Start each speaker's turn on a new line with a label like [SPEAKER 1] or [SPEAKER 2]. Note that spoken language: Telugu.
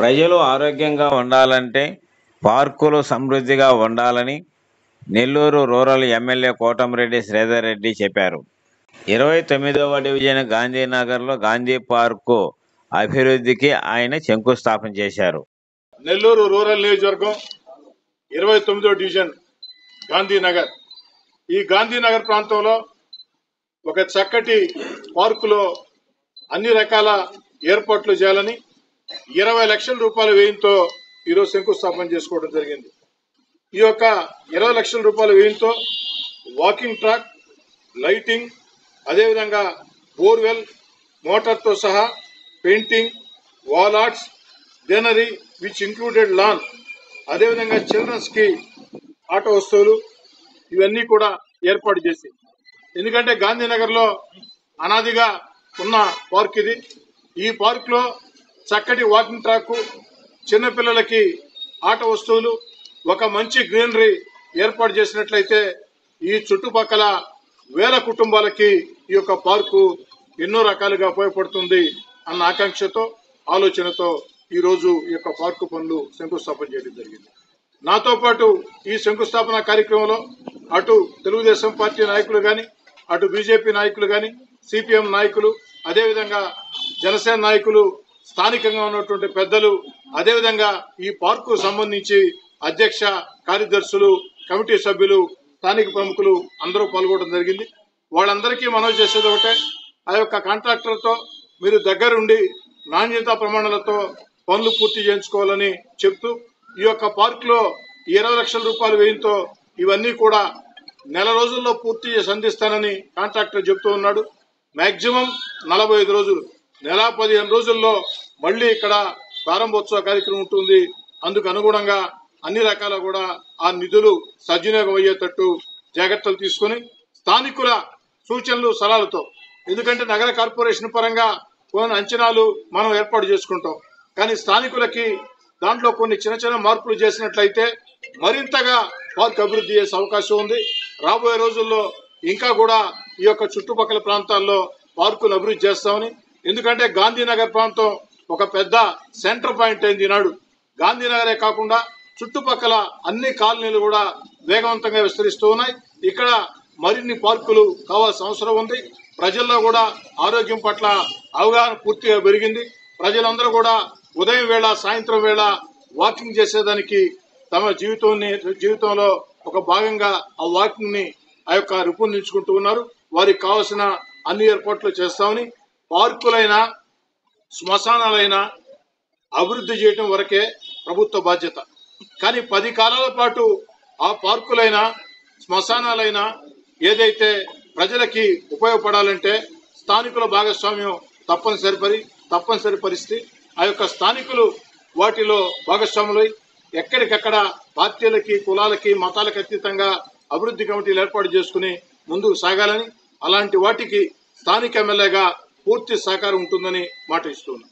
[SPEAKER 1] ప్రజలు ఆరోగ్యంగా ఉండాలంటే పార్కులు సమృద్ధిగా ఉండాలని నెల్లూరు రూరల్ ఎమ్మెల్యే కోటమిరెడ్డి శ్రీధర్ రెడ్డి చెప్పారు. 29వ డివిజన్ గాంధీనగర్లో గాంధీ పార్కు అభివృద్ధికి ఆయన శంకుస్థాపన చేశారు.
[SPEAKER 2] నెల్లూరు రూరల్ నియోజకవర్గం 29వ డివిజన్ గాంధీనగర్. ఈ గాంధీనగర్ ప్రాంతంలో ఒక చక్కటి పార్కులో అన్ని రకాల ఏర్పాట్లు చేయాలని 20 లక్షల రూపాయల వ్యయంతో ఈరోజు శంకుస్థాపన చేసుకోవడం జరిగింది. ఈ యొక్క 20 లక్షల రూపాయల వ్యయంతో వాకింగ్ ట్రాక్, లైటింగ్, అదేవిధంగా బోర్వెల్, మోటార్తో సహా painting, wall arts, greenery which included lawn, అదేవిధంగా చిల్డ్రన్స్ కి ఆట వస్తువులు ఇవన్నీ కూడా ఏర్పాటు చేసి, ఎందుకంటే గాంధీనగర్ లో అనాదిగా ఉన్న పార్క్ ఇది. ఈ పార్క్ లో చక్కటి వాకింగ్ ట్రాక్, చిన్నపిల్లలకి ఆట వస్తువులు, ఒక మంచి గ్రీనరీ ఏర్పాటు చేసినట్లయితే ఈ చుట్టుపక్కల వేల కుటుంబాలకి ఈ యొక్క పార్కు ఎన్నో రకాలుగా ఉపయోగపడుతుంది అన్న ఆకాంక్షతో, ఆలోచనతో ఈ రోజు ఈ యొక్క పార్కు పనులు శంకుస్థాపన చేయడం జరిగింది. నాతో పాటు ఈ శంకుస్థాపన కార్యక్రమంలో అటు తెలుగుదేశం పార్టీ నాయకులు గాని, అటు బీజేపీ నాయకులు గాని, సిపిఎం నాయకులు, అదేవిధంగా జనసేన నాయకులు, స్థానికంగా ఉన్నటువంటి పెద్దలు, అదేవిధంగా ఈ పార్కు సంబంధించి అధ్యక్ష, కార్యదర్శులు, కమిటీ సభ్యులు, స్థానిక ప్రముఖులు అందరూ పాల్గొనడం జరిగింది. వాళ్ళందరికీ మనవి చేసేది ఒకటే, ఆ యొక్క కాంట్రాక్టర్తో మీరు దగ్గరుండి నాణ్యతా ప్రమాణాలతో పనులు పూర్తి చేయించుకోవాలని చెప్తూ, ఈ యొక్క పార్క్ లో 20 లక్షల రూపాయల వ్యయంతో ఇవన్నీ కూడా నెల రోజుల్లో పూర్తి చేసి అందిస్తానని కాంట్రాక్టర్ చెప్తూ ఉన్నాడు. మాక్సిమం 45 రోజులు, నెల 15 రోజుల్లో మళ్లీ ఇక్కడ ప్రారంభోత్సవ కార్యక్రమం ఉంటుంది. అందుకు అనుగుణంగా అన్ని రకాల కూడా ఆ నిధులు సద్వినియోగం అయ్యేటట్టు జాగ్రత్తలు తీసుకుని స్థానికుల సూచనలు సలహాలతో, ఎందుకంటే నగర కార్పొరేషన్ పరంగా కొన్ని అంచనాలు మనం ఏర్పాటు చేసుకుంటాం, కానీ స్థానికులకి దాంట్లో కొన్ని చిన్న చిన్న మార్పులు చేసినట్లయితే మరింతగా పార్క్ అభివృద్ధి చేసే అవకాశం ఉంది. రాబోయే రోజుల్లో ఇంకా కూడా ఈ యొక్క చుట్టుపక్కల ప్రాంతాల్లో పార్కులు అభివృద్ధి చేస్తామని, ఎందుకంటే గాంధీనగర్ ప్రాంతం ఒక పెద్ద సెంటర్ పాయింట్ అయింది ఈనాడు. గాంధీనగరే కాకుండా చుట్టుపక్కల అన్ని కాలనీలు కూడా వేగవంతంగా విస్తరిస్తూ ఉన్నాయి. ఇక్కడ మరిన్ని పార్కులు కావాల్సిన అవసరం ఉంది. ప్రజల్లో కూడా ఆరోగ్యం పట్ల అవగాహన పూర్తిగా పెరిగింది. ప్రజలందరూ కూడా ఉదయం వేళ, సాయంత్రం వేళ వాకింగ్ చేసేదానికి తమ జీవితంలో ఒక భాగంగా ఆ వాకింగ్ ని రూపొందించుకుంటూ ఉన్నారు. వారికి కావాల్సిన అన్ని ఏర్పాట్లు చేస్తామని, పార్కులైనా శ్మశానాలైనా అభివృద్ధి చేయడం వరకే ప్రభుత్వ బాధ్యత. కానీ 10 కాలాల పాటు ఆ పార్కులైనా శ్మశానాలైనా ఏదైతే ప్రజలకి ఉపయోగపడాలంటే స్థానికుల భాగస్వామ్యం తప్పనిసరి పరిస్థితి. ఆ యొక్క స్థానికులు వాటిలో భాగస్వాములై ఎక్కడికెక్కడ పార్టీలకి, కులాలకి, మతాలకు అతీతంగా అభివృద్ధి కమిటీలు ఏర్పాటు చేసుకుని ముందుకు సాగాలని, అలాంటి వాటికి స్థానిక ఎమ్మెల్యేగా పూర్తి సహకారం ఉంటుందని మాట ఇస్తున్నాను.